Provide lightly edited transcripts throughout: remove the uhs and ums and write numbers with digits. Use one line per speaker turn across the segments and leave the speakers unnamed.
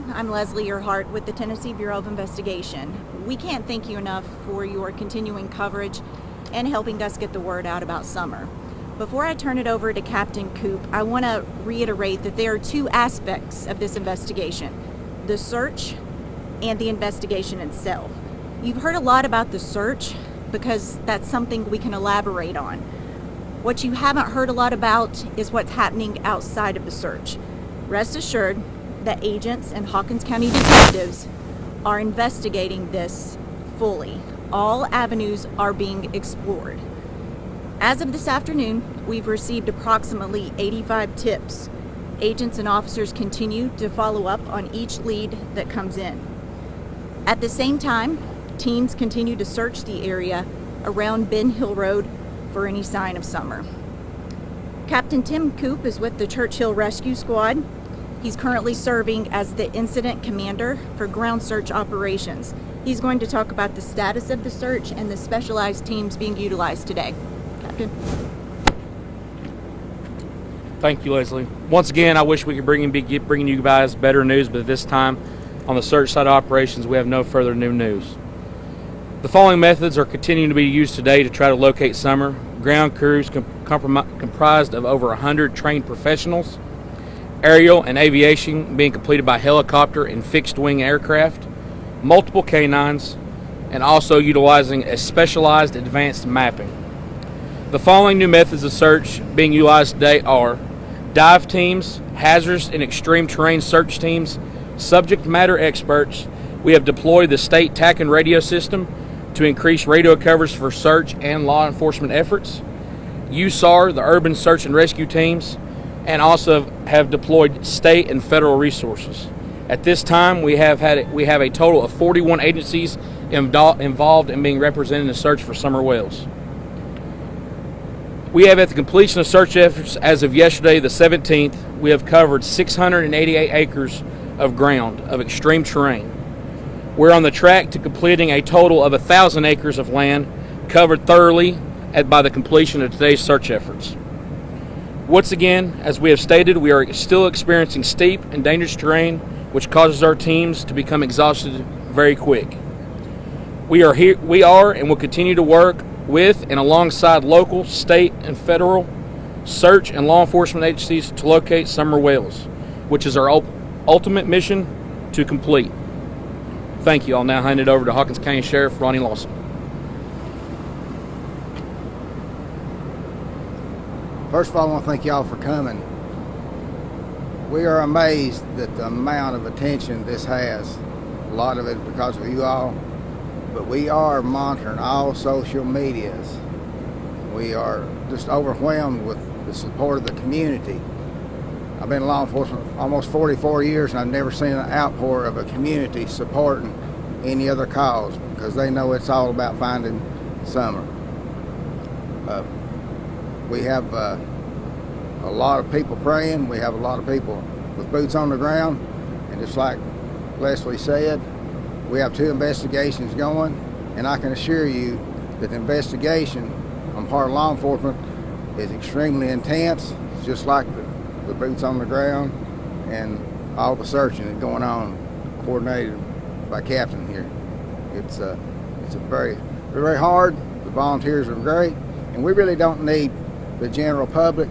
morning. I'm Leslie Earhart with the Tennessee Bureau of Investigation. We can't thank you enough for your continuing coverage and helping us get the word out about summer. Before I turn it over to Captain Coop, I want to reiterate that there are two aspects of this investigation: the search and the investigation itself. You've heard a lot about the search because that's something we can elaborate on. What you haven't heard a lot about is what's happening outside of the search. Rest assured that agents and Hawkins County detectives are investigating this fully. All avenues are being explored. As of this afternoon, we've received approximately 85 tips. Agents and officers continue to follow up on each lead that comes in. At the same time, teams continue to search the area around Ben Hill Road for any sign of summer. Captain Tim Coop is with the Churchill Rescue Squad. He's currently serving as the incident commander for ground search operations. He's going to talk about the status of the search and the specialized teams being utilized today. Captain.
Thank you, Leslie. Once again, I wish we could be bringing you guys better news, but at this time, on the search side of operations, we have no further new news. The following methods are continuing to be used today to try to locate Summer. Ground crews comprised of over 100 trained professionals, aerial and aviation being completed by helicopter and fixed-wing aircraft, multiple canines, and also utilizing a specialized advanced mapping. The following new methods of search being utilized today are dive teams, hazardous and extreme terrain search teams, subject matter experts. We have deployed the state TAC and radio system to increase radio coverage for search and law enforcement efforts. USAR, the urban search and rescue teams, and also have deployed state and federal resources. At this time, we have a total of 41 agencies involved in being represented in the search for summer whales. We have, at the completion of search efforts as of yesterday, the 17th, we have covered 688 acres of ground of extreme terrain. We're on the track to completing a total of 1,000 acres of land covered thoroughly by the completion of today's search efforts. Once again, as we have stated, we are still experiencing steep and dangerous terrain, which causes our teams to become exhausted very quick. We are and will continue to work with and alongside local, state, and federal search and law enforcement agencies to locate summer whales, which is our ultimate mission to complete. Thank you. I'll now hand it over to Hawkins County Sheriff Ronnie Lawson.
First of all, I want to thank y'all for coming. We are amazed at the amount of attention this has. A lot of it because of you all, but we are monitoring all social medias. We are just overwhelmed with the support of the community. I've been in law enforcement almost 44 years, and I've never seen an outpour of a community supporting any other cause, because they know it's all about finding Summer. We have a lot of people praying. We have a lot of people with boots on the ground, and just like Leslie said, we have 2 investigations going, and I can assure you that the investigation on part of law enforcement is extremely intense. It's just like the boots on the ground and all the searching is going on, coordinated by Captain here. It's very, very hard. The volunteers are great, and we really don't need the general public.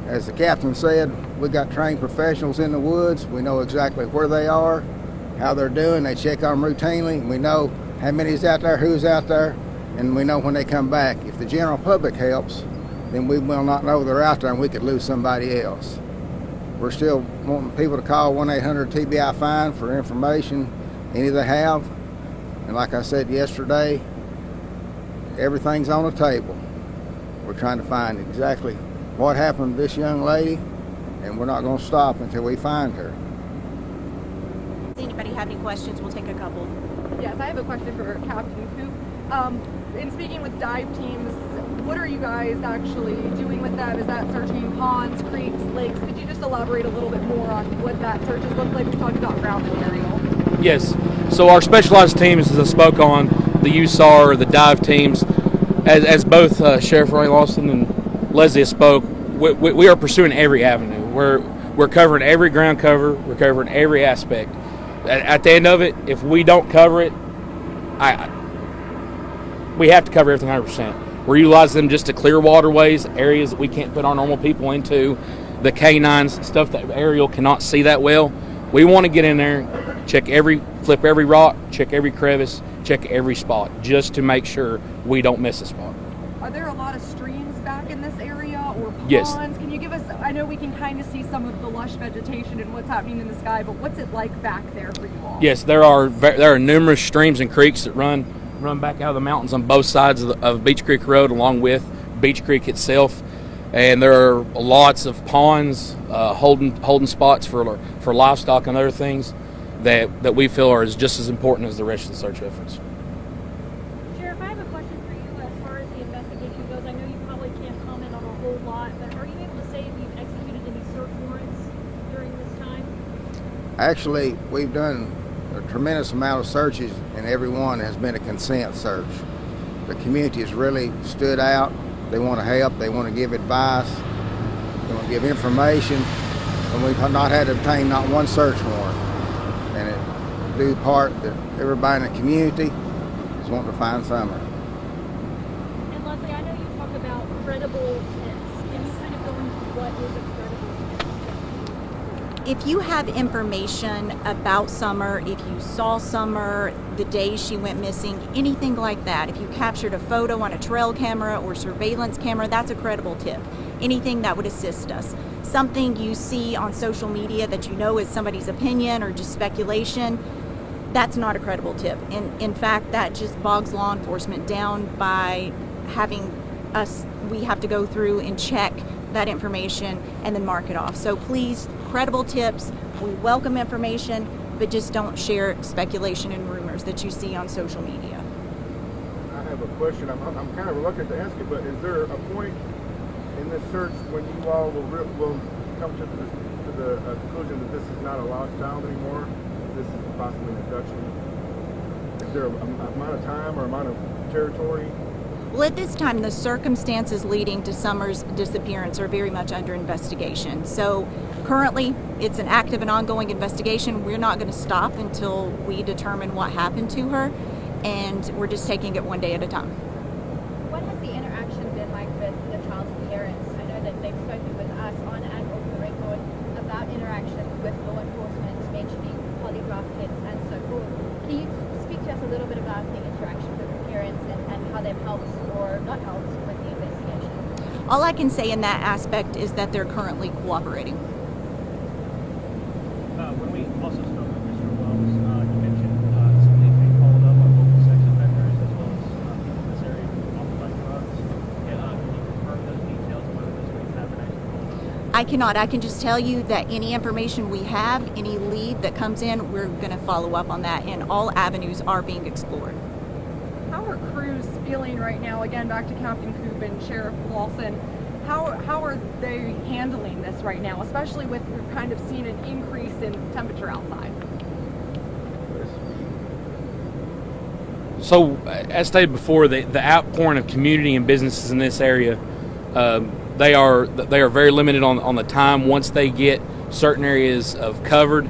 As the captain said, we got trained professionals in the woods. We know exactly where they are, how they're doing. They check on them routinely. We know how many's out there, who's out there, and we know when they come back. If the general public helps, then we will not know they're out there, and we could lose somebody else. We're still wanting people to call 1-800-TBI-FIND for information, any they have. And like I said yesterday, everything's on the table. We're trying to find exactly what happened to this young lady, and we're not going to stop until we find her.
Does anybody have any questions? We'll take a couple.
Yes, I have a question for Captain Coop. In speaking with dive teams, what are you guys actually doing with them? Is that searching ponds, creeks, lakes? Could you just elaborate a little bit more on what that search has looked like? We talked about ground and aerial.
Yes. So our specialized teams, as I spoke on, the USAR, the dive teams, as both Sheriff Ronnie Lawson and Leslie spoke, we are pursuing every avenue. We're We're covering every ground cover. We're covering every aspect. At the end of it, if we don't cover it, we have to cover everything 100%. We're utilizing them just to clear waterways, areas that we can't put our normal people into, the canines, stuff that aerial cannot see that well. We want to get in there, flip every rock, check every crevice, check every spot, just to make sure we don't miss a spot.
Are there a lot of streams back in this area or ponds?
Yes.
Can you give us, I know we can kind of see some of the lush vegetation and what's happening in the sky, but what's it like back there for you all?
Yes, there are numerous streams and creeks that run back out of the mountains on both sides of Beach Creek Road, along with Beach Creek itself. And there are lots of ponds, holding spots for livestock and other things that we feel are just as important as the rest of the search efforts.
Sheriff, I have a question for you as far as the investigation goes. I know you probably can't comment on a whole lot, but are you able to say if you've executed any search warrants during this time?
Actually, we've done a tremendous amount of searches, and every one has been a consent search. The community has really stood out. They want to help. They want to give advice. They want to give information. And we've not had to obtain not one search warrant. And it due part that everybody in the community is wanting to find Summer.
And Leslie, I know you talk about credible tips. Can you kind of go into what is a credible tip?
If you have information about Summer, if you saw Summer the day she went missing, anything like that, if you captured a photo on a trail camera or surveillance camera, that's a credible tip. Anything that would assist us. Something you see on social media that you know is somebody's opinion or just speculation, that's not a credible tip. In fact, that just bogs law enforcement down by having us, we have to go through and check that information and then mark it off. So please, credible tips, we welcome information, but just don't share speculation and rumors that you see on social media.
I have a question. I'm kind of reluctant to ask it, but is there a point in this search when you all will come to the conclusion that this is not a lost child anymore? This is possibly an abduction? Is there an amount of time or amount of territory?
Well, at this time, the circumstances leading to Summer's disappearance are very much under investigation. So currently, it's an active and ongoing investigation. We're not going to stop until we determine what happened to her, and we're just taking it one day at a time.
What has the interaction been like with the child's parents? I know that they've spoken with us on and off the record about interaction with law enforcement, mentioning polygraph kits and so forth. Can you speak to us a little bit about the interaction with the parents and how they've helped or not helped with the investigation?
All I can say in that aspect is that they're currently cooperating.
When we also spoke with Mr. Wells, you mentioned some things being followed up on local sex offenders as well as people in this area who are offered by drugs. Can you confirm those details and whether those things have been actually followed up?
I cannot. I can just tell you that any information we have, any lead that comes in, we're going to follow up on that, and all avenues are being explored.
How are crews feeling right now? Again, back to Captain Coop and Sheriff Lawson. How are they handling this right now, especially with we've kind of seen an increase in temperature outside?
So, as stated before, the outpouring of community and businesses in this area, they are very limited on the time. Once they get certain areas of covered,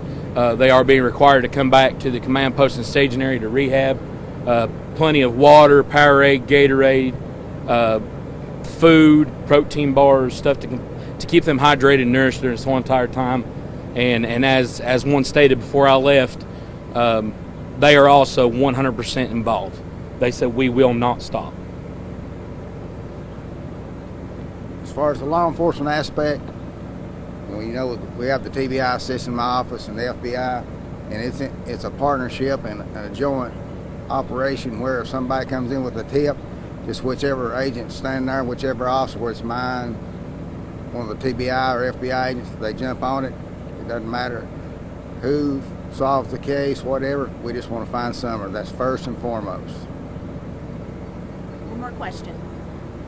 they are being required to come back to the command post and staging area to rehab. Plenty of water, Powerade, Gatorade, food, protein bars, stuff to keep them hydrated and nourished during this whole entire time. And as one stated before I left, they are also 100% involved. They said we will not stop.
As far as the law enforcement aspect, we have the TBI assisting my office and the FBI, and it's a partnership and a joint operation where if somebody comes in with a tip, just whichever agent standing there, whichever officer, whether it's mine, one of the TBI or FBI agents, they jump on it. It doesn't matter who solves the case, whatever. We just want to find Summer. That's first and foremost.
One more question.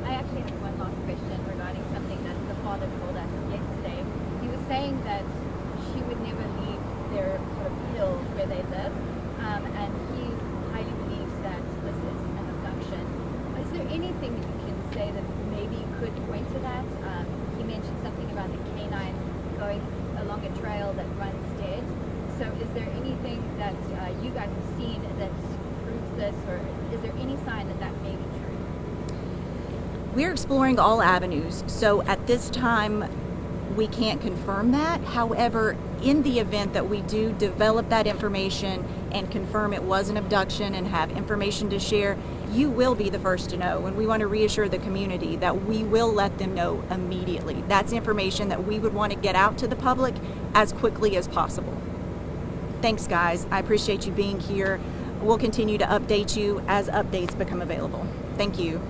I actually have one last question regarding something that the father told us yesterday. He was saying that she would never leave their sort of hill where they live, and he highly believes that this is an abduction. Is there anything that you can say that maybe could point to that? He mentioned something about the canines going along a trail that runs dead. So is there anything that you guys have seen that proves this, or is there any sign that that may be true?
We're exploring all avenues, so at this time we can't confirm that. However, in the event that we do develop that information and confirm it was an abduction and have information to share, you will be the first to know. And we want to reassure the community that we will let them know immediately. That's information that we would want to get out to the public as quickly as possible. Thanks, guys. I appreciate you being here. We'll continue to update you as updates become available. Thank you.